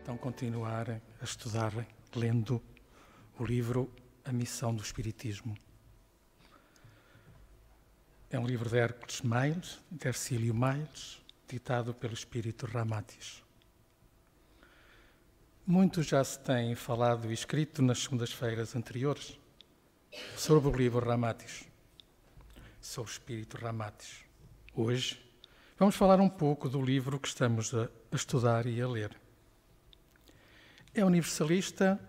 então continuar a estudar, lendo o livro A Missão do Espiritismo. É um livro de Hércules Miles, de Hercílio Miles, ditado pelo espírito Ramatis. Muito já se tem falado e escrito nas segundas-feiras anteriores sobre o livro Ramatis, sobre o espírito Ramatis. Hoje vamos falar um pouco do livro que estamos a estudar e a ler. É universalista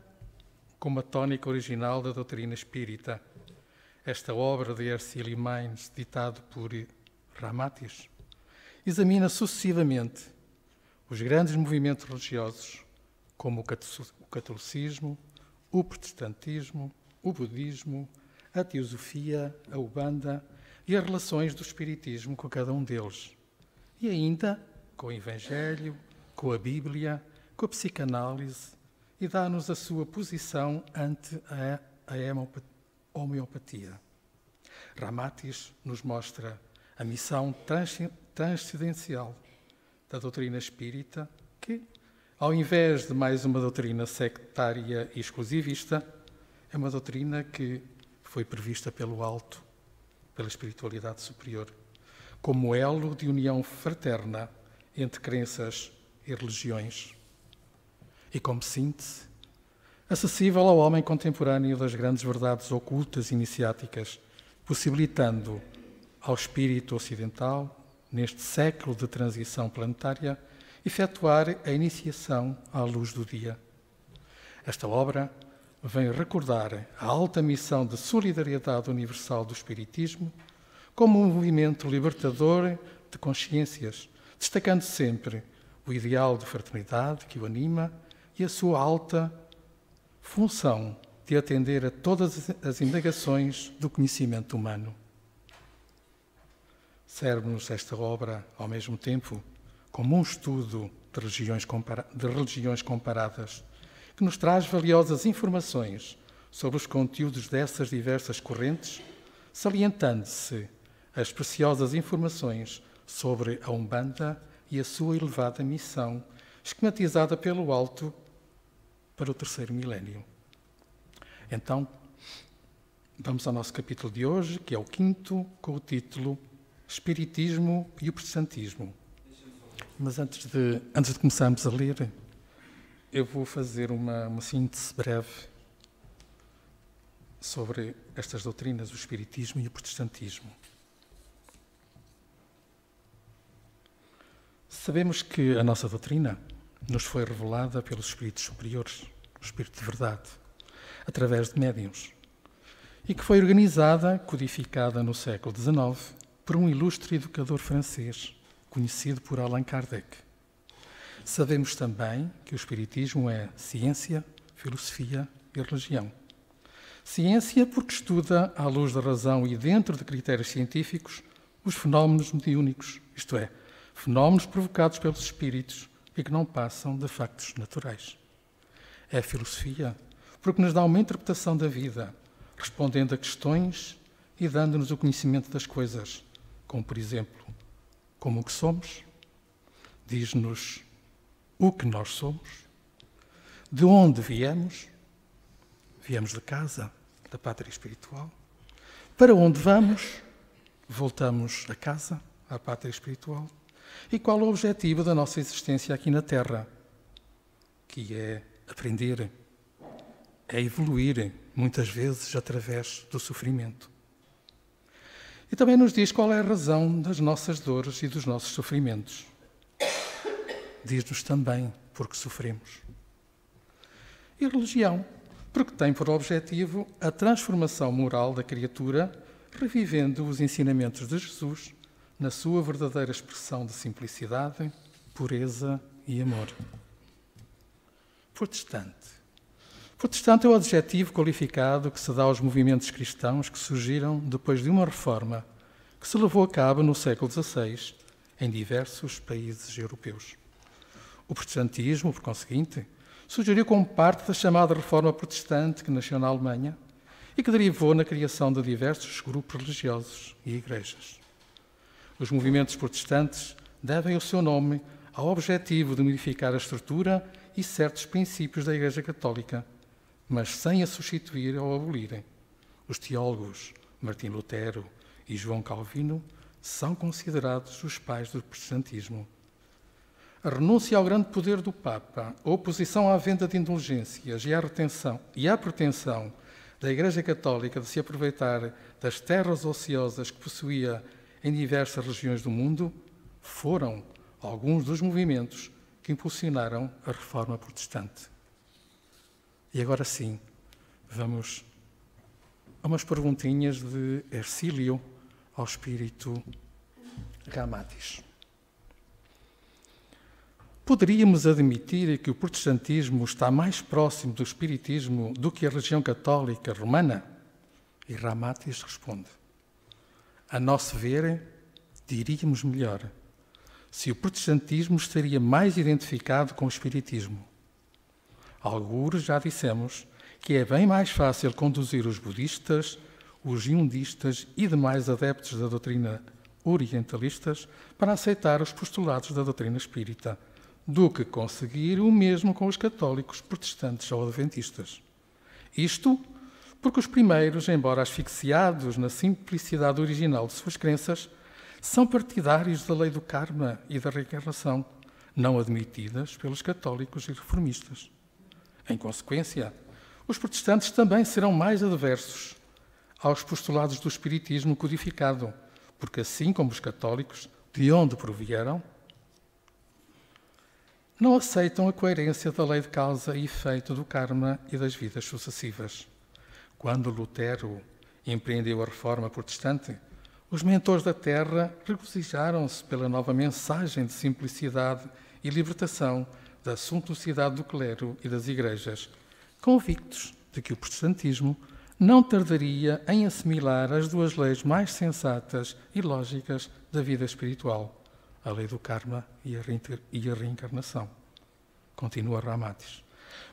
com uma tónica original da doutrina espírita. Esta obra de Hercílio Miles, ditado por Ramatis, examina sucessivamente os grandes movimentos religiosos, como o catolicismo, o protestantismo, o budismo, a teosofia, a Umbanda e as relações do espiritismo com cada um deles. E ainda com o Evangelho, com a Bíblia, com a psicanálise, e dá-nos a sua posição ante a homeopatia. Ramatis nos mostra a missão transcendencial da doutrina espírita, que, ao invés de mais uma doutrina sectária e exclusivista, é uma doutrina que foi prevista pelo alto, pela espiritualidade superior, como elo de união fraterna entre crenças e religiões, e como síntese, acessível ao homem contemporâneo das grandes verdades ocultas iniciáticas, possibilitando ao espírito ocidental, neste século de transição planetária, efetuar a iniciação à luz do dia. Esta obra vem recordar a alta missão de solidariedade universal do Espiritismo como um movimento libertador de consciências, destacando sempre o ideal de fraternidade que o anima e a sua alta função de atender a todas as indagações do conhecimento humano. Serve-nos esta obra, ao mesmo tempo, como um estudo de religiões comparadas, que nos traz valiosas informações sobre os conteúdos dessas diversas correntes, salientando-se as preciosas informações sobre a Umbanda e a sua elevada missão, esquematizada pelo alto para o terceiro milénio. Então, vamos ao nosso capítulo de hoje, que é o 5º, com o título Espiritismo e o Protestantismo. Mas antes de começarmos a ler, eu vou fazer uma síntese breve sobre estas doutrinas, o Espiritismo e o Protestantismo. Sabemos que a nossa doutrina nos foi revelada pelos espíritos superiores, o Espírito de Verdade, através de médiuns, e que foi organizada, codificada no século XIX, por um ilustre educador francês, conhecido por Allan Kardec. Sabemos também que o Espiritismo é ciência, filosofia e religião. Ciência porque estuda, à luz da razão e dentro de critérios científicos, os fenómenos mediúnicos, isto é, fenómenos provocados pelos espíritos e que não passam de factos naturais. É filosofia porque nos dá uma interpretação da vida, respondendo a questões e dando-nos o conhecimento das coisas, como, por exemplo, como o que somos, diz-nos o que nós somos, de onde viemos de casa, da pátria espiritual, para onde vamos, voltamos a casa, à pátria espiritual, e qual o objetivo da nossa existência aqui na Terra, que é aprender, é evoluir, muitas vezes através do sofrimento. E também nos diz qual é a razão das nossas dores e dos nossos sofrimentos. Diz-nos também porque sofremos. E religião, porque tem por objetivo a transformação moral da criatura, revivendo os ensinamentos de Jesus na sua verdadeira expressão de simplicidade, pureza e amor. Protestante. Protestante é o adjetivo qualificado que se dá aos movimentos cristãos que surgiram depois de uma reforma que se levou a cabo no século XVI em diversos países europeus. O protestantismo, por conseguinte, surgiu como parte da chamada Reforma Protestante que nasceu na Alemanha e que derivou na criação de diversos grupos religiosos e igrejas. Os movimentos protestantes devem o seu nome ao objetivo de modificar a estrutura e certos princípios da Igreja Católica, mas sem a substituir ou abolir. Os teólogos Martim Lutero e João Calvino são considerados os pais do protestantismo. A renúncia ao grande poder do Papa, a oposição à venda de indulgências e à pretensão da Igreja Católica de se aproveitar das terras ociosas que possuía em diversas regiões do mundo foram alguns dos movimentos que impulsionaram a Reforma Protestante. E agora sim, vamos a umas perguntinhas de Hercílio ao Espírito Ramatis. Poderíamos admitir que o protestantismo está mais próximo do espiritismo do que a religião católica romana? E Ramatis responde: a nosso ver, diríamos melhor, se o protestantismo estaria mais identificado com o espiritismo. Algures já dissemos que é bem mais fácil conduzir os budistas, os jundistas e demais adeptos da doutrina orientalistas para aceitar os postulados da doutrina espírita, do que conseguir o mesmo com os católicos, protestantes ou adventistas. Isto porque os primeiros, embora asfixiados na simplicidade original de suas crenças, são partidários da lei do karma e da reencarnação, não admitidas pelos católicos e reformistas. Em consequência, os protestantes também serão mais adversos aos postulados do espiritismo codificado, porque assim como os católicos, de onde provieram, não aceitam a coerência da lei de causa e efeito do karma e das vidas sucessivas. Quando Lutero empreendeu a Reforma Protestante, os mentores da terra regozijaram-se pela nova mensagem de simplicidade e libertação da suntuosidade do clero e das igrejas, convictos de que o protestantismo não tardaria em assimilar as duas leis mais sensatas e lógicas da vida espiritual, a lei do karma e a reencarnação. Continua Ramatis.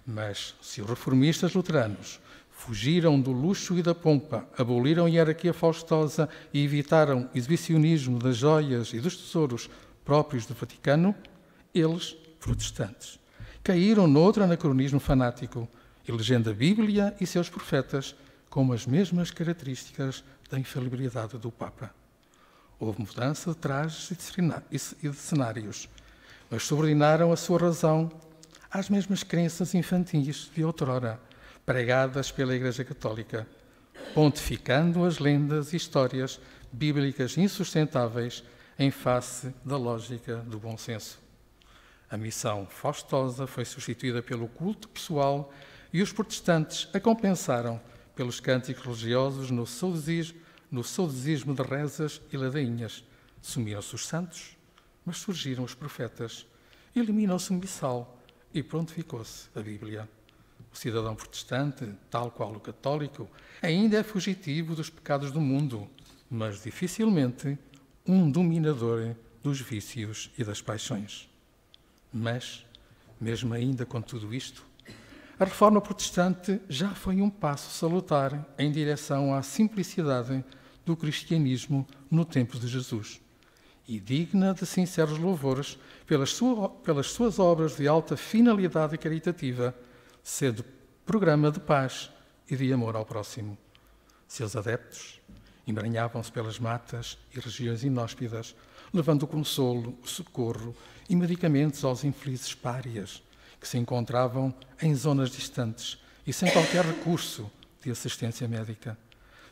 Mas se os reformistas luteranos fugiram do luxo e da pompa, aboliram a hierarquia faustosa e evitaram o exibicionismo das joias e dos tesouros próprios do Vaticano, eles, protestantes, caíram noutro anacronismo fanático, elegendo a Bíblia e seus profetas com as mesmas características da infalibilidade do Papa. Houve mudança de trajes e de cenários, mas subordinaram a sua razão às mesmas crenças infantis de outrora, pregadas pela Igreja Católica, pontificando as lendas e histórias bíblicas insustentáveis em face da lógica do bom senso. A missão faustosa foi substituída pelo culto pessoal e os protestantes a compensaram pelos cânticos religiosos no saudosismo de rezas e ladainhas. Sumiram-se os santos, mas surgiram os profetas. Eliminou-se o missal e prontificou-se a Bíblia. O cidadão protestante, tal qual o católico, ainda é fugitivo dos pecados do mundo, mas dificilmente um dominador dos vícios e das paixões. Mas, mesmo ainda com tudo isto, a Reforma Protestante já foi um passo salutar em direção à simplicidade do cristianismo no tempo de Jesus e digna de sinceros louvores pelas suas obras de alta finalidade caritativa, sendo programa de paz e de amor ao próximo. Seus adeptos embranhavam-se pelas matas e regiões inóspidas, levando o consolo, o socorro e medicamentos aos infelizes párias que se encontravam em zonas distantes e sem qualquer recurso de assistência médica.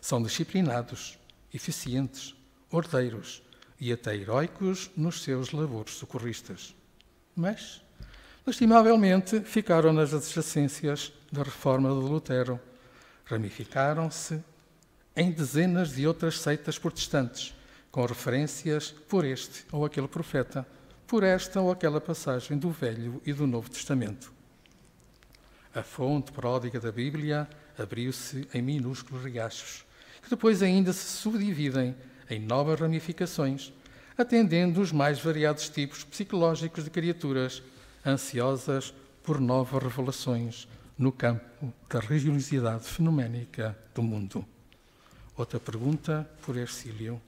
São disciplinados, eficientes, ordeiros e até heroicos nos seus labores socorristas. Mas, lastimavelmente, ficaram nas adjacências da reforma de Lutero. Ramificaram-se em dezenas de outras seitas protestantes, com referências por este ou aquele profeta, por esta ou aquela passagem do Velho e do Novo Testamento. A fonte pródiga da Bíblia abriu-se em minúsculos riachos, que depois ainda se subdividem em novas ramificações, atendendo os mais variados tipos psicológicos de criaturas ansiosas por novas revelações no campo da religiosidade fenoménica do mundo. Outra pergunta por Hercílio.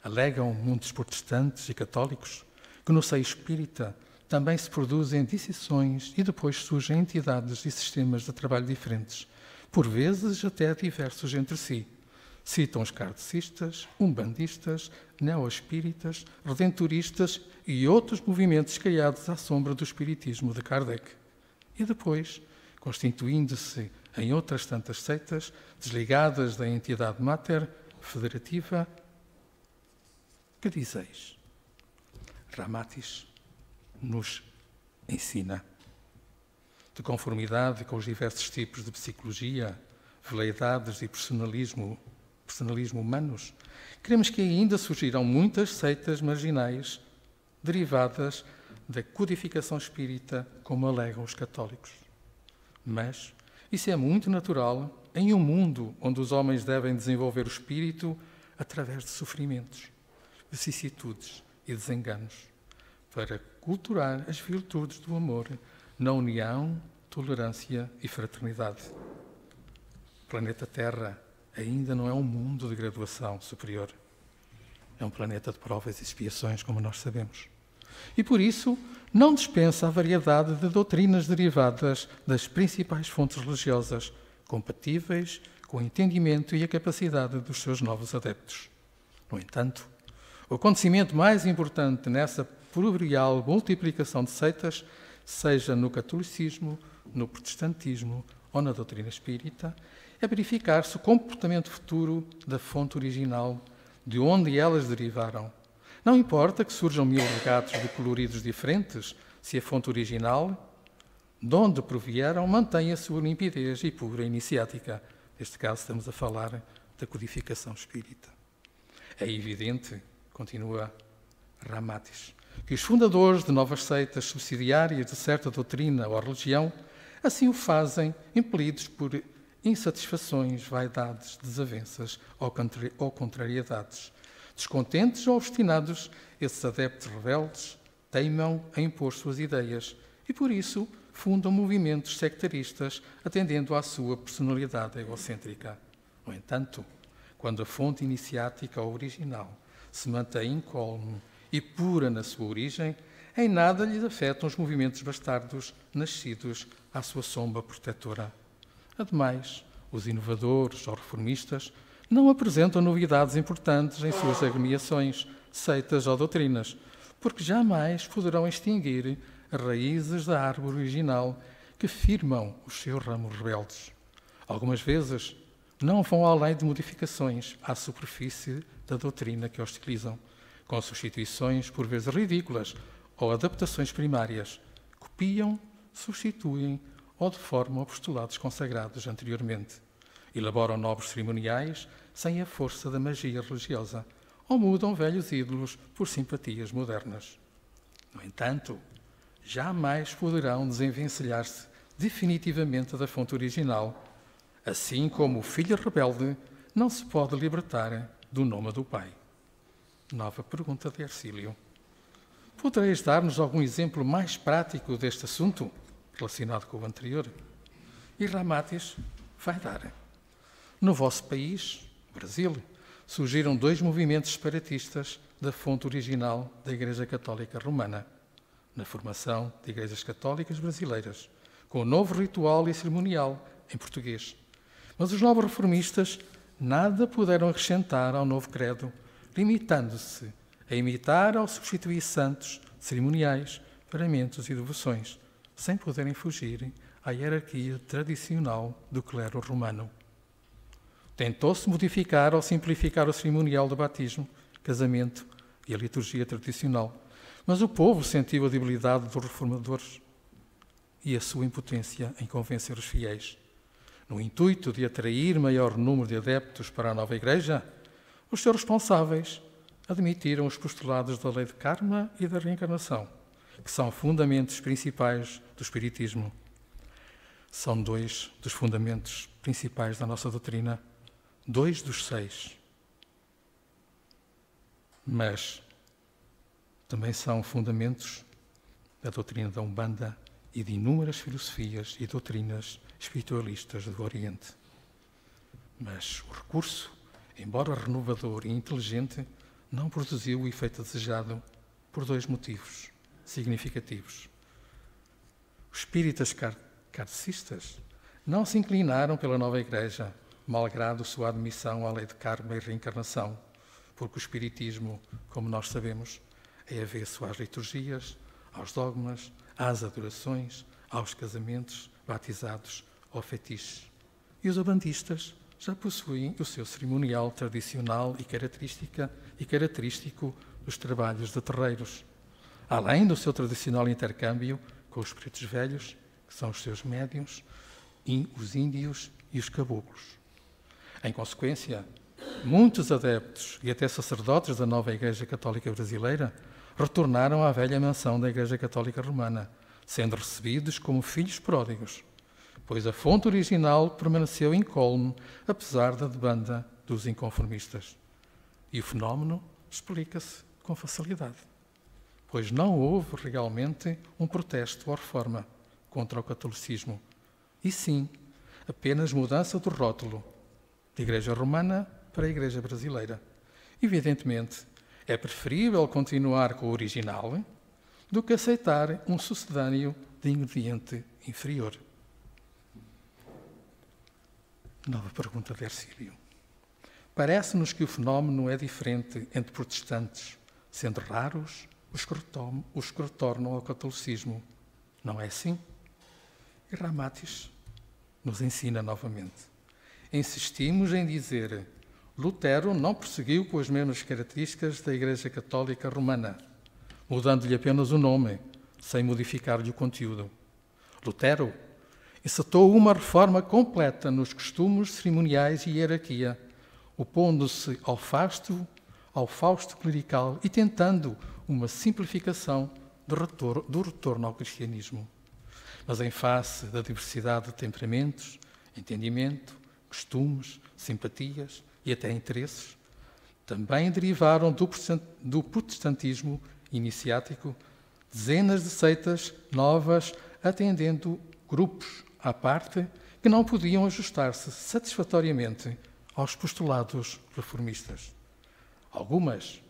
Alegam muitos protestantes e católicos que no seio espírita também se produzem distinções e depois surgem entidades e sistemas de trabalho diferentes, por vezes até diversos entre si. Citam os kardecistas, umbandistas, neoespíritas, redentoristas e outros movimentos criados à sombra do espiritismo de Kardec. E depois, constituindo-se em outras tantas seitas, desligadas da entidade máter, federativa, que dizeis? Ramatis nos ensina, de conformidade com os diversos tipos de psicologia, veleidades e personalismo humanos, cremos que ainda surgirão muitas seitas marginais derivadas da codificação espírita, como alegam os católicos. Mas isso é muito natural em um mundo onde os homens devem desenvolver o espírito através de sofrimentos, vicissitudes e desenganos, para culturar as virtudes do amor na união, tolerância e fraternidade. O planeta Terra ainda não é um mundo de graduação superior. É um planeta de provas e expiações, como nós sabemos. E por isso não dispensa a variedade de doutrinas derivadas das principais fontes religiosas, compatíveis com o entendimento e a capacidade dos seus novos adeptos. No entanto, o acontecimento mais importante nessa proverbial multiplicação de seitas, seja no catolicismo, no protestantismo ou na doutrina espírita, é verificar-se o comportamento futuro da fonte original, de onde elas derivaram. Não importa que surjam 1000 legados de coloridos diferentes, se a fonte original, de onde provieram, mantém a sua limpidez e pura iniciática. Neste caso estamos a falar da codificação espírita. É evidente, continua Ramatis, que os fundadores de novas seitas subsidiárias de certa doutrina ou religião assim o fazem, impelidos por insatisfações, vaidades, desavenças ou contrariedades. Descontentes ou obstinados, esses adeptos rebeldes teimam a impor suas ideias e, por isso, fundam movimentos sectaristas atendendo à sua personalidade egocêntrica. No entanto, quando a fonte iniciática ou original se mantém incólume e pura na sua origem, em nada lhes afetam os movimentos bastardos nascidos à sua sombra protetora. Ademais, os inovadores ou reformistas não apresentam novidades importantes em suas agremiações, seitas ou doutrinas, porque jamais poderão extinguir as raízes da árvore original que firmam os seus ramos rebeldes. Algumas vezes não vão além de modificações à superfície da doutrina que hostilizam, com substituições por vezes ridículas ou adaptações primárias, copiam, substituem ou deformam postulados consagrados anteriormente, elaboram novos cerimoniais sem a força da magia religiosa ou mudam velhos ídolos por simpatias modernas. No entanto, jamais poderão desenvencilhar-se definitivamente da fonte original, assim como o filho rebelde não se pode libertar do nome do pai. Nova pergunta de Hercílio. Podereis dar-nos algum exemplo mais prático deste assunto, relacionado com o anterior? E Ramatis vai dar. No vosso país, Brasil, surgiram 2 movimentos separatistas da fonte original da Igreja Católica Romana, na formação de igrejas católicas brasileiras, com o novo ritual e cerimonial em português. Mas os novos reformistas nada puderam acrescentar ao novo credo, limitando-se a imitar ou substituir santos, cerimoniais, paramentos e devoções, sem poderem fugir à hierarquia tradicional do clero romano. Tentou-se modificar ou simplificar o cerimonial de batismo, casamento e a liturgia tradicional, mas o povo sentiu a debilidade dos reformadores e a sua impotência em convencer os fiéis. No intuito de atrair maior número de adeptos para a nova Igreja, os seus responsáveis admitiram os postulados da lei de karma e da reencarnação, que são fundamentos principais do Espiritismo. São 2 dos fundamentos principais da nossa doutrina, 2 dos 6. Mas também são fundamentos da doutrina da Umbanda e de inúmeras filosofias e doutrinas espiritualistas do Oriente. Mas o recurso, embora renovador e inteligente, não produziu o efeito desejado por dois motivos significativos. Os espíritas kardecistas não se inclinaram pela nova Igreja, malgrado sua admissão à lei de karma e reencarnação, porque o espiritismo, como nós sabemos, é avesso às liturgias, aos dogmas, às adorações, aos casamentos, batizados ou fetiches. E os umbandistas já possuem o seu cerimonial tradicional e característico dos trabalhos de terreiros, além do seu tradicional intercâmbio com os pretos velhos, que são os seus médiuns, os índios e os caboclos. Em consequência, muitos adeptos e até sacerdotes da nova Igreja Católica Brasileira retornaram à velha mansão da Igreja Católica Romana, sendo recebidos como filhos pródigos, pois a fonte original permaneceu incólume, apesar da demanda dos inconformistas. E o fenómeno explica-se com facilidade, pois não houve realmente um protesto ou reforma contra o catolicismo, e sim apenas mudança do rótulo de Igreja Romana para a Igreja Brasileira. Evidentemente, é preferível continuar com o original do que aceitar um sucedâneo de ingrediente inferior. Nova pergunta de Hercílio. Parece-nos que o fenómeno é diferente entre protestantes, sendo raros os que retornam ao catolicismo. Não é assim? E Ramatis nos ensina novamente. Insistimos em dizer: Lutero não prosseguiu com as mesmas características da Igreja Católica Romana, mudando-lhe apenas o nome, sem modificar-lhe o conteúdo. Lutero encetou uma reforma completa nos costumes cerimoniais e hierarquia, opondo-se ao fausto clerical e tentando uma simplificação do retorno ao cristianismo. Mas em face da diversidade de temperamentos, entendimento, costumes, simpatias e até interesses, também derivaram do protestantismo iniciático dezenas de seitas novas, atendendo grupos à parte que não podiam ajustar-se satisfatoriamente aos postulados reformistas. Algumas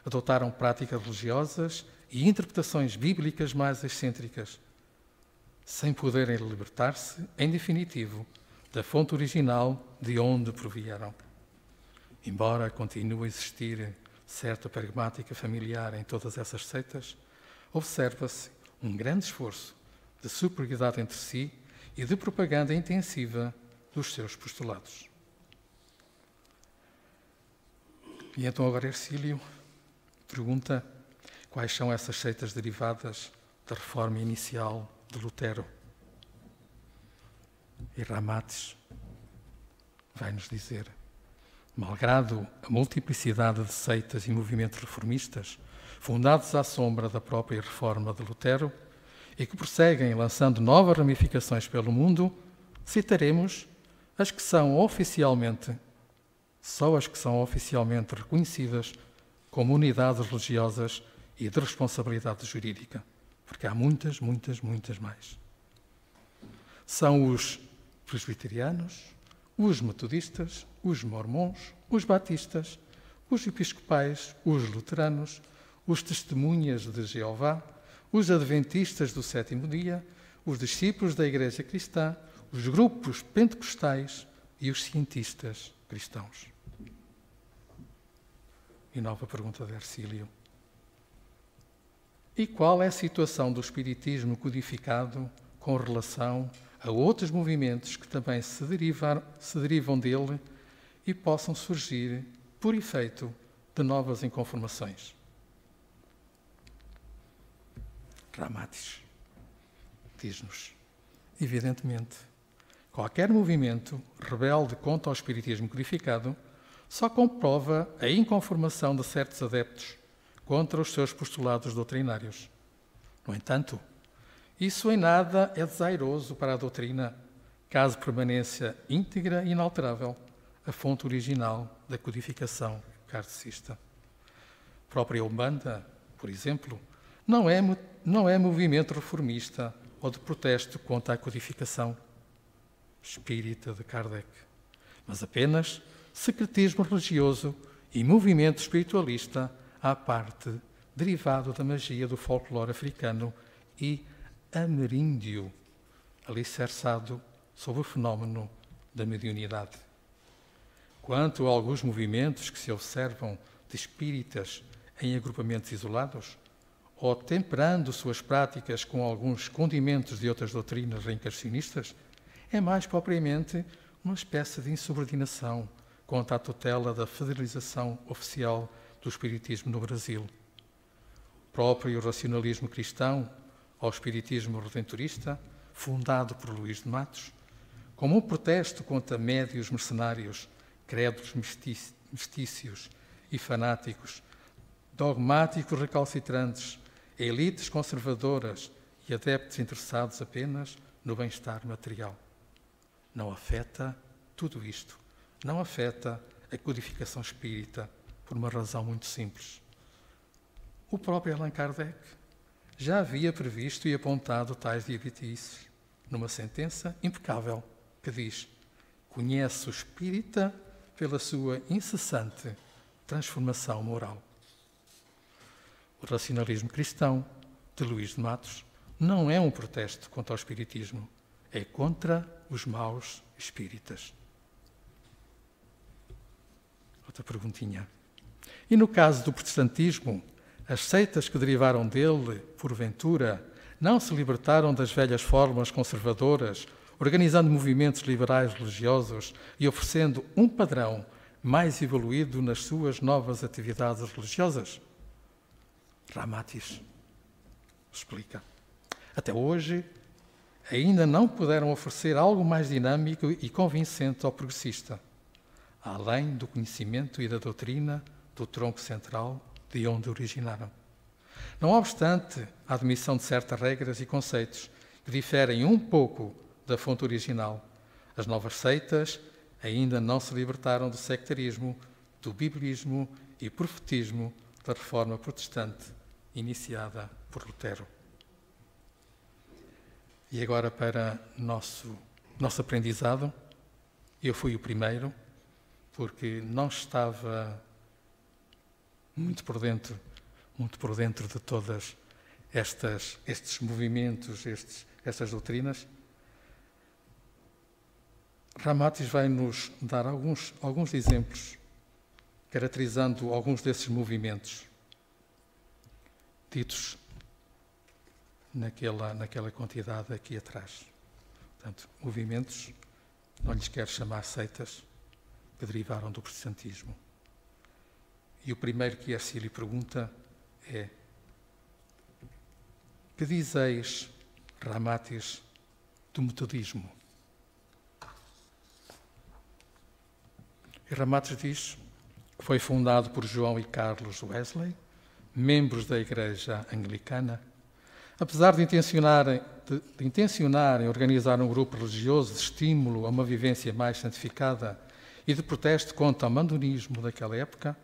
adotaram práticas religiosas e interpretações bíblicas mais excêntricas, sem poderem libertar-se, em definitivo, da fonte original de onde provieram. Embora continue a existir certa pragmática familiar em todas essas seitas, observa-se um grande esforço de superioridade entre si e de propaganda intensiva dos seus postulados. E então agora Hercílio pergunta quais são essas seitas derivadas da reforma inicial de Lutero. E Ramatis vai nos dizer: malgrado a multiplicidade de seitas e movimentos reformistas, fundados à sombra da própria reforma de Lutero, e que prosseguem lançando novas ramificações pelo mundo, citaremos as que são oficialmente, só as que são oficialmente reconhecidas como unidades religiosas e de responsabilidade jurídica, porque há muitas, muitas, muitas mais. São os presbiterianos, os metodistas, os mormons, os batistas, os episcopais, os luteranos, os testemunhas de Jeová, os adventistas do sétimo dia, os discípulos da Igreja Cristã, os grupos pentecostais e os cientistas cristãos. E nova pergunta de Hercílio. E qual é a situação do espiritismo codificado com relação a outros movimentos que também se derivam dele e possam surgir por efeito de novas inconformações? Ramatis diz-nos: evidentemente, qualquer movimento rebelde contra o espiritismo codificado só comprova a inconformação de certos adeptos contra os seus postulados doutrinários. No entanto, isso em nada é desairoso para a doutrina, caso permaneça íntegra e inalterável a fonte original da codificação kardecista. A própria Umbanda, por exemplo, não é movimento reformista ou de protesto contra a codificação espírita de Kardec, mas apenas secretismo religioso e movimento espiritualista à parte derivado da magia do folclore africano e ameríndio, alicerçado sobre o fenómeno da mediunidade. Quanto a alguns movimentos que se observam de espíritas em agrupamentos isolados, ou temperando suas práticas com alguns condimentos de outras doutrinas reencarnacionistas, é mais propriamente uma espécie de insubordinação contra a tutela da federalização oficial do espiritismo no Brasil. O próprio racionalismo cristão ao espiritismo redentorista, fundado por Luís de Matos, como um protesto contra médios mercenários, credos mestícios e fanáticos, dogmáticos recalcitrantes, elites conservadoras e adeptos interessados apenas no bem-estar material. Não afeta tudo isto, não afeta a codificação espírita por uma razão muito simples. O próprio Allan Kardec já havia previsto e apontado tais diabetes numa sentença impecável que diz: conhece o espírita pela sua incessante transformação moral. O racionalismo cristão de Luís de Matos não é um protesto contra o espiritismo, é contra os maus espíritas. Outra perguntinha. E no caso do protestantismo, as seitas que derivaram dele, porventura, não se libertaram das velhas formas conservadoras, organizando movimentos liberais religiosos e oferecendo um padrão mais evoluído nas suas novas atividades religiosas? Ramatis explica. Até hoje, ainda não puderam oferecer algo mais dinâmico e convincente ao progressista, além do conhecimento e da doutrina do tronco central de onde originaram. Não obstante a admissão de certas regras e conceitos que diferem um pouco da fonte original, as novas seitas ainda não se libertaram do sectarismo, do biblismo e profetismo da reforma protestante iniciada por Lutero. E agora, para nosso aprendizado, eu fui o primeiro, porque não estava muito por dentro de todas estes movimentos, estas doutrinas. Ramatis vai nos dar alguns exemplos, caracterizando alguns desses movimentos ditos naquela quantidade aqui atrás. Portanto, movimentos, não lhes quero chamar seitas, que derivaram do protestantismo. E o primeiro que Ercílio pergunta é: que dizeis, Ramatis, do metodismo? E Ramatis diz que foi fundado por João e Carlos Wesley, membros da Igreja Anglicana. Apesar de intencionarem organizar um grupo religioso de estímulo a uma vivência mais santificada e de protesto contra o mandonismo daquela época,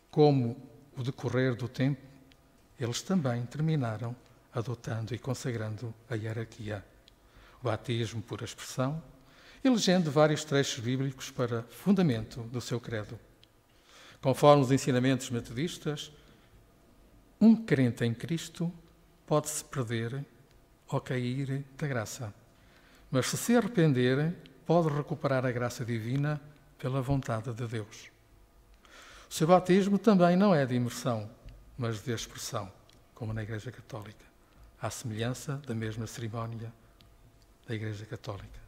como o decorrer do tempo, eles também terminaram adotando e consagrando a hierarquia, o batismo por aspersão, elegendo vários trechos bíblicos para fundamento do seu credo. Conforme os ensinamentos metodistas, um crente em Cristo pode-se perder ou cair da graça, mas se arrepender, pode recuperar a graça divina pela vontade de Deus. O seu batismo também não é de imersão, mas de aspersão, como na Igreja Católica, à semelhança da mesma cerimónia da Igreja Católica.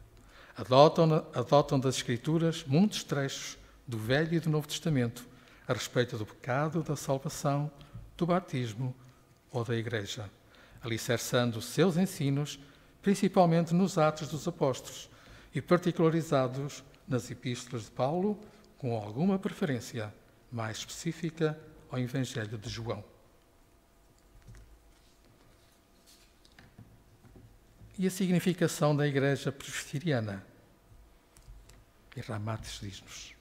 Adotam das Escrituras muitos trechos do Velho e do Novo Testamento a respeito do pecado, da salvação, do batismo ou da Igreja, alicerçando os seus ensinos principalmente nos Atos dos Apóstolos e particularizados nas Epístolas de Paulo, com alguma preferência mais específica ao Evangelho de João. E a significação da Igreja Presbiteriana? E Ramatis diz-nos: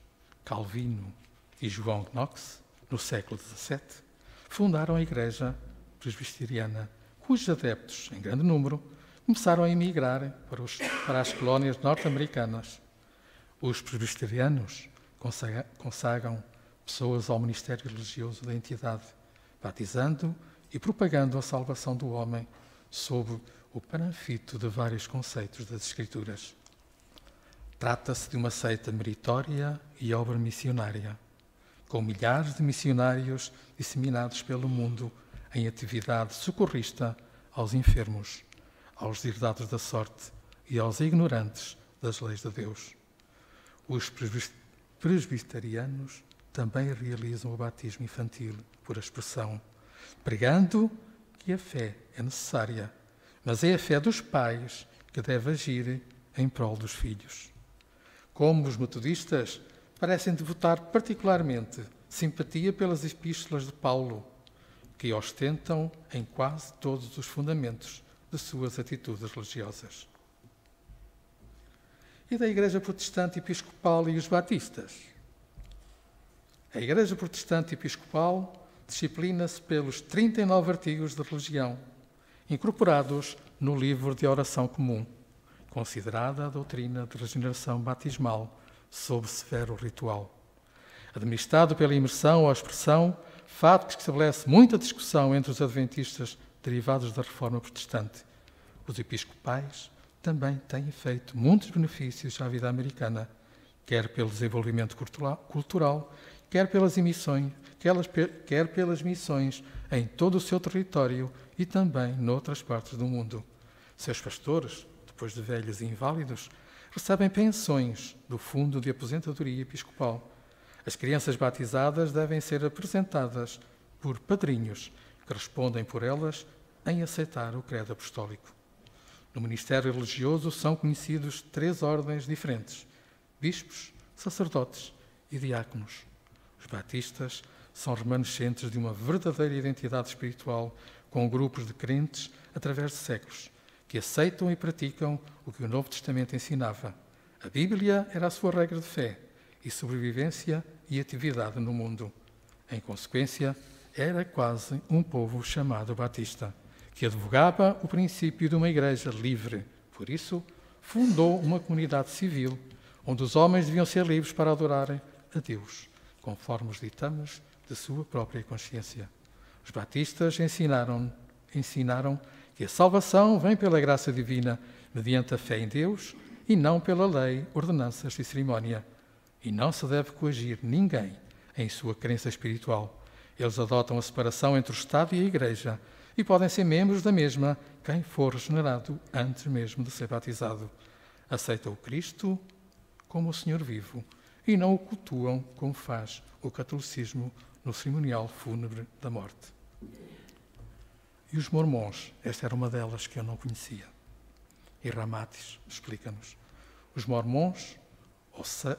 Calvino e João Knox, no século XVII, fundaram a Igreja Presbiteriana, cujos adeptos, em grande número, começaram a emigrar para as colónias norte-americanas. Os presbiterianos consagram pessoas ao ministério religioso da entidade, batizando e propagando a salvação do homem sob o paranfito de vários conceitos das Escrituras. Trata-se de uma seita meritória e obra missionária, com milhares de missionários disseminados pelo mundo em atividade socorrista aos enfermos, aos deserdados da sorte e aos ignorantes das leis de Deus. Os presbiterianos também realizam o batismo infantil por expressão, pregando que a fé é necessária, mas é a fé dos pais que deve agir em prol dos filhos. Como os metodistas, parecem devotar particularmente simpatia pelas epístolas de Paulo, que ostentam em quase todos os fundamentos de suas atitudes religiosas. E da Igreja Protestante Episcopal e os Batistas? A Igreja Protestante Episcopal disciplina-se pelos 39 artigos de religião, incorporados no livro de oração comum, considerada a doutrina de regeneração batismal sob severo ritual. Administrado pela imersão ou expressão, fato que estabelece muita discussão entre os adventistas derivados da Reforma Protestante. Os episcopais também têm feito muitos benefícios à vida americana, quer pelo desenvolvimento cultural, quer pelas missões em todo o seu território e também noutras partes do mundo. Seus pastores, depois de velhos e inválidos, recebem pensões do Fundo de Aposentadoria Episcopal. As crianças batizadas devem ser apresentadas por padrinhos que respondem por elas em aceitar o credo apostólico. No ministério religioso são conhecidos 3 ordens diferentes: bispos, sacerdotes e diáconos. Os batistas são remanescentes de uma verdadeira identidade espiritual com grupos de crentes através de séculos, que aceitam e praticam o que o Novo Testamento ensinava. A Bíblia era a sua regra de fé e sobrevivência e atividade no mundo. Em consequência, era quase um povo chamado batista, que advogava o princípio de uma igreja livre. Por isso, fundou uma comunidade civil, onde os homens deviam ser livres para adorarem a Deus, conforme os ditames de sua própria consciência. Os batistas ensinaram que a salvação vem pela graça divina, mediante a fé em Deus, e não pela lei, ordenanças e cerimónia. E não se deve coagir ninguém em sua crença espiritual. Eles adotam a separação entre o Estado e a Igreja e podem ser membros da mesma quem for regenerado antes mesmo de ser batizado. Aceitam o Cristo como o Senhor vivo e não o cultuam como faz o catolicismo no cerimonial fúnebre da morte. E os mormons? Esta era uma delas que eu não conhecia. E Ramatis explica-nos. Os mormons,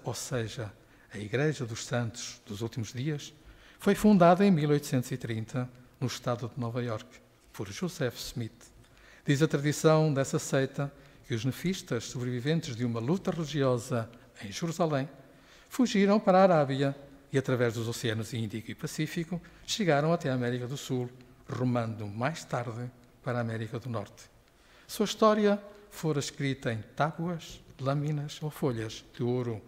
ou seja, a Igreja dos Santos dos Últimos Dias, foi fundada em 1830 no estado de Nova Iorque por Joseph Smith. Diz a tradição dessa seita que os nefistas sobreviventes de uma luta religiosa em Jerusalém fugiram para a Arábia e, através dos oceanos Índico e Pacífico, chegaram até a América do Sul, rumando mais tarde para a América do Norte. Sua história fora escrita em tábuas, lâminas ou folhas de ouro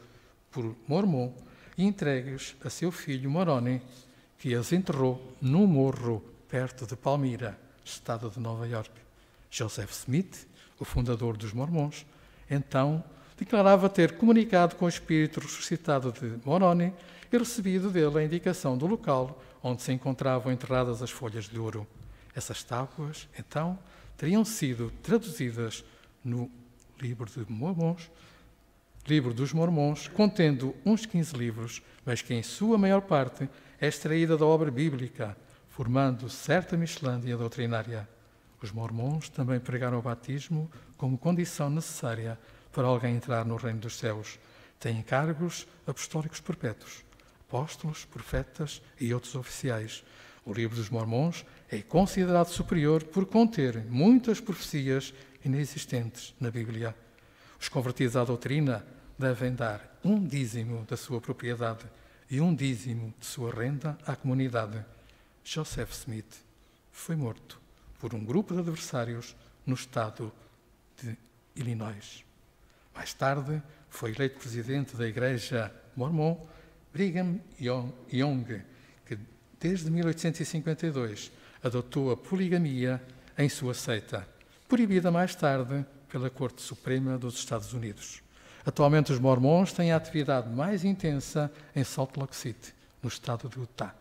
por Mormon e entregues a seu filho Moroni, que as enterrou num morro perto de Palmyra, estado de Nova Iorque. Joseph Smith, o fundador dos Mormons, então declarava ter comunicado com o espírito ressuscitado de Moroni e recebido dele a indicação do local onde se encontravam enterradas as folhas de ouro. Essas tábuas, então, teriam sido traduzidas no Livro dos Mormons, contendo uns 15 livros, mas que em sua maior parte é extraída da obra bíblica, formando certa Michelândia doutrinária. Os mormons também pregaram o batismo como condição necessária para alguém entrar no reino dos céus. Têm cargos apostólicos perpétuos, apóstolos, profetas e outros oficiais. O Livro dos Mormons é considerado superior por conter muitas profecias inexistentes na Bíblia. Os convertidos à doutrina devem dar 1/10 da sua propriedade e 1/10 de sua renda à comunidade. Joseph Smith foi morto por um grupo de adversários no estado de Illinois. Mais tarde, foi eleito presidente da Igreja Mormon Brigham Young, que desde 1852, adotou a poligamia em sua seita, proibida mais tarde pela Corte Suprema dos Estados Unidos. Atualmente, os mormons têm a atividade mais intensa em Salt Lake City, no estado de Utah,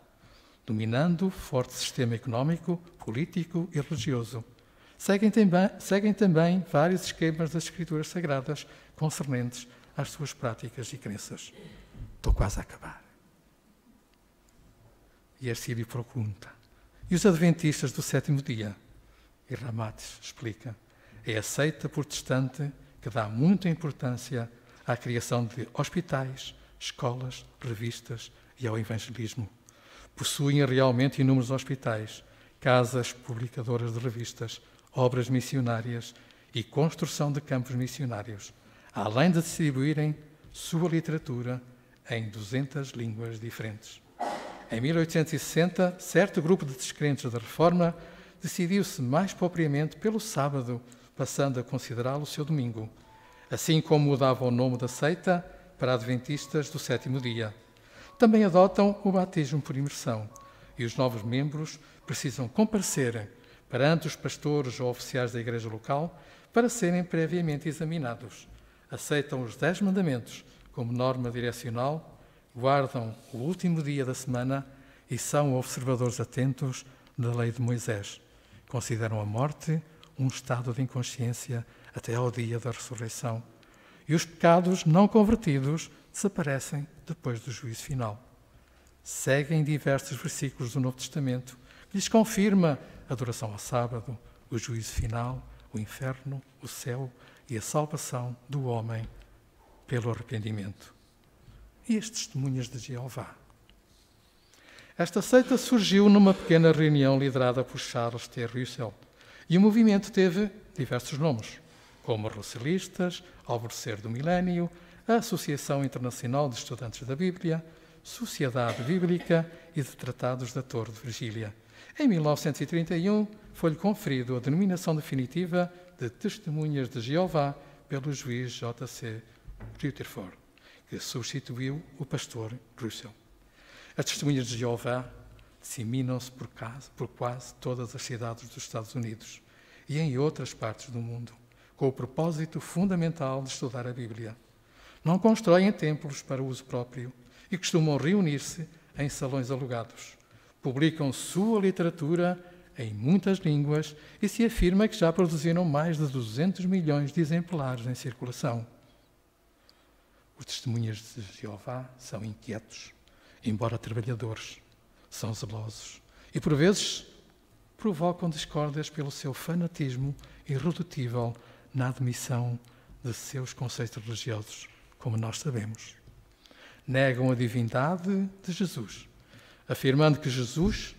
dominando forte sistema económico, político e religioso. Seguem também vários esquemas das Escrituras Sagradas concernentes às suas práticas e crenças. Estou quase a acabar. E Ercílio pergunta: e os adventistas do sétimo dia? E Ramatis explica: é a seita protestante que dá muita importância à criação de hospitais, escolas, revistas e ao evangelismo. Possuem realmente inúmeros hospitais, casas publicadoras de revistas, obras missionárias e construção de campos missionários, além de distribuírem sua literatura em 200 línguas diferentes. Em 1860, certo grupo de descrentes da Reforma decidiu-se mais propriamente pelo sábado, passando a considerá-lo o seu domingo, assim como mudava o nome da seita para Adventistas do sétimo dia. Também adotam o batismo por imersão e os novos membros precisam comparecer perante os pastores ou oficiais da igreja local para serem previamente examinados. Aceitam os 10 mandamentos como norma direcional, guardam o último dia da semana e são observadores atentos da lei de Moisés. Consideram a morte um estado de inconsciência até ao dia da ressurreição. E os pecados não convertidos desaparecem depois do juízo final. Seguem diversos versículos do Novo Testamento que lhes confirma a adoração ao sábado, o juízo final, o inferno, o céu e a salvação do homem pelo arrependimento. E as testemunhas de Jeová? Esta seita surgiu numa pequena reunião liderada por Charles T. Russell e o movimento teve diversos nomes, como Russellistas, Alvorecer do Milénio, a Associação Internacional de Estudantes da Bíblia, Sociedade Bíblica e de Tratados da Torre de Virgília. Em 1931, foi-lhe conferido a denominação definitiva de Testemunhas de Jeová pelo juiz J.C. Rutherford, que substituiu o pastor Russell. As Testemunhas de Jeová disseminam-se por quase todas as cidades dos Estados Unidos e em outras partes do mundo, com o propósito fundamental de estudar a Bíblia. Não constroem templos para uso próprio e costumam reunir-se em salões alugados. Publicam sua literatura em muitas línguas e se afirma que já produziram mais de 200 milhões de exemplares em circulação. Os Testemunhas de Jeová são inquietos, embora trabalhadores, são zelosos e, por vezes, provocam discórdias pelo seu fanatismo irredutível na admissão de seus conceitos religiosos, como nós sabemos. Negam a divindade de Jesus, afirmando que Jesus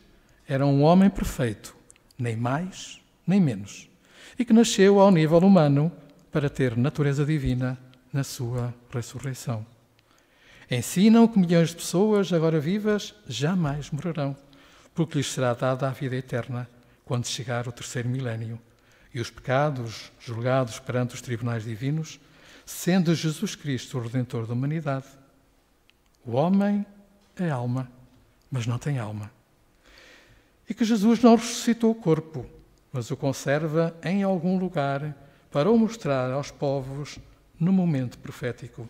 era um homem perfeito, nem mais nem menos, e que nasceu ao nível humano para ter natureza divina na sua ressurreição. Ensinam que milhões de pessoas agora vivas jamais morrerão, porque lhes será dada a vida eterna quando chegar o terceiro milénio e os pecados julgados perante os tribunais divinos, sendo Jesus Cristo o Redentor da humanidade. O homem é alma, mas não tem alma. E que Jesus não ressuscitou o corpo, mas o conserva em algum lugar para o mostrar aos povos no momento profético.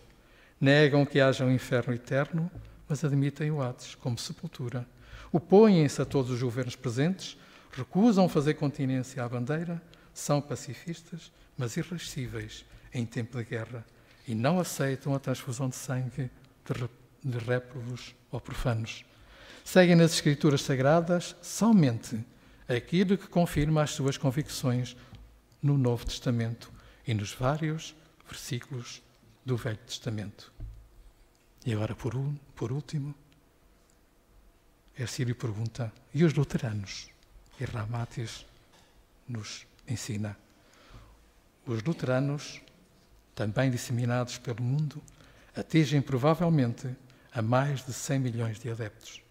Negam que haja um inferno eterno, mas admitem o Hades como sepultura. Opõem-se a todos os governos presentes, recusam fazer continência à bandeira, são pacifistas, mas irascíveis em tempo de guerra e não aceitam a transfusão de sangue de réprobos ou profanos. Seguem nas Escrituras Sagradas somente aquilo que confirma as suas convicções no Novo Testamento e nos vários versículos do Velho Testamento. E agora, por último, Ercílio pergunta: e os luteranos? E Ramatis nos ensina. Os luteranos, também disseminados pelo mundo, atingem provavelmente a mais de 100 milhões de adeptos.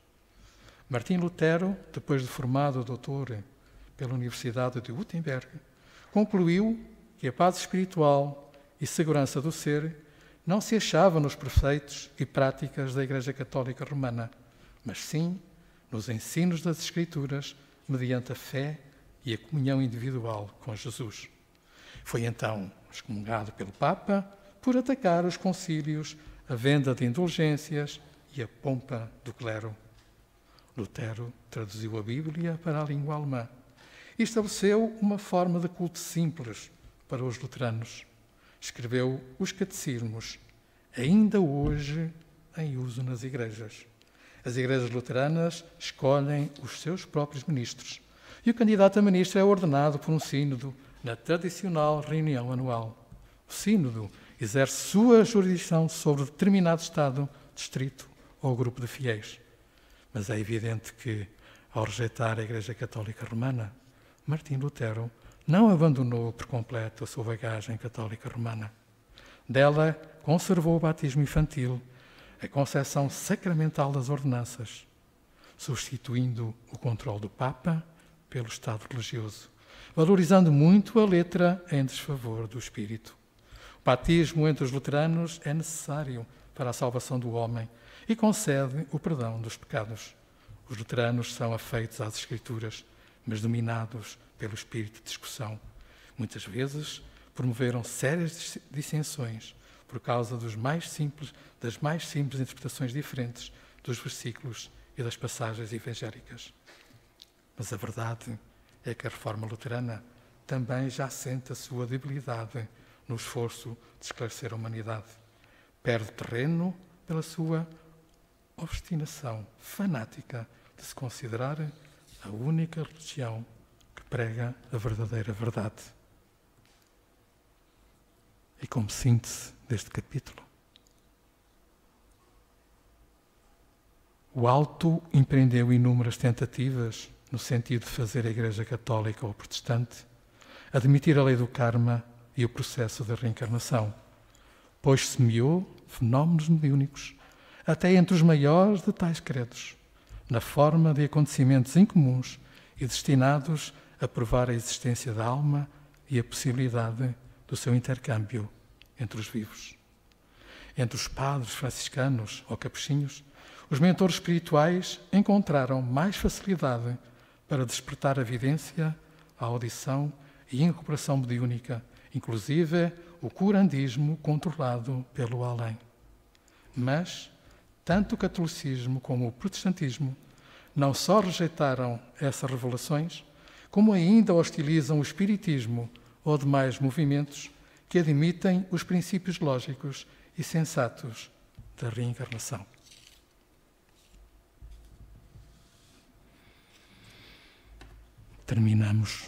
Martim Lutero, depois de formado doutor pela Universidade de Wittenberg, concluiu que a paz espiritual e segurança do ser não se achava nos preceitos e práticas da Igreja Católica Romana, mas sim nos ensinos das Escrituras, mediante a fé e a comunhão individual com Jesus. Foi então excomungado pelo Papa por atacar os concílios, a venda de indulgências e a pompa do clero. Lutero traduziu a Bíblia para a língua alemã e estabeleceu uma forma de culto simples para os luteranos. Escreveu os catecismos, ainda hoje em uso nas igrejas. As igrejas luteranas escolhem os seus próprios ministros e o candidato a ministro é ordenado por um sínodo na tradicional reunião anual. O sínodo exerce sua jurisdição sobre determinado estado, distrito ou grupo de fiéis. Mas é evidente que, ao rejeitar a Igreja Católica Romana, Martim Lutero não abandonou por completo a sua bagagem católica romana. Dela conservou o batismo infantil, a concepção sacramental das ordenanças, substituindo o controle do Papa pelo Estado religioso, valorizando muito a letra em desfavor do espírito. O batismo entre os luteranos é necessário para a salvação do homem e concede o perdão dos pecados. Os luteranos são afeitos às Escrituras, mas dominados pelo espírito de discussão. Muitas vezes promoveram sérias dissensões por causa das mais simples interpretações diferentes dos versículos e das passagens evangélicas. Mas a verdade é que a Reforma Luterana também já sente a sua debilidade no esforço de esclarecer a humanidade. Perde terreno pela sua obstinação fanática de se considerar a única religião que prega a verdadeira verdade. E como síntese deste capítulo, o Alto empreendeu inúmeras tentativas no sentido de fazer a Igreja Católica ou Protestante admitir a lei do karma e o processo da reencarnação, pois semeou fenómenos mediúnicos até entre os maiores de tais credos, na forma de acontecimentos incomuns e destinados a provar a existência da alma e a possibilidade do seu intercâmbio entre os vivos. Entre os padres franciscanos ou capuchinhos, os mentores espirituais encontraram mais facilidade para despertar a vidência, a audição e a incorporação mediúnica, inclusive o curandismo controlado pelo além. Mas tanto o catolicismo como o protestantismo não só rejeitaram essas revelações, como ainda hostilizam o espiritismo ou demais movimentos que admitem os princípios lógicos e sensatos da reencarnação. Terminamos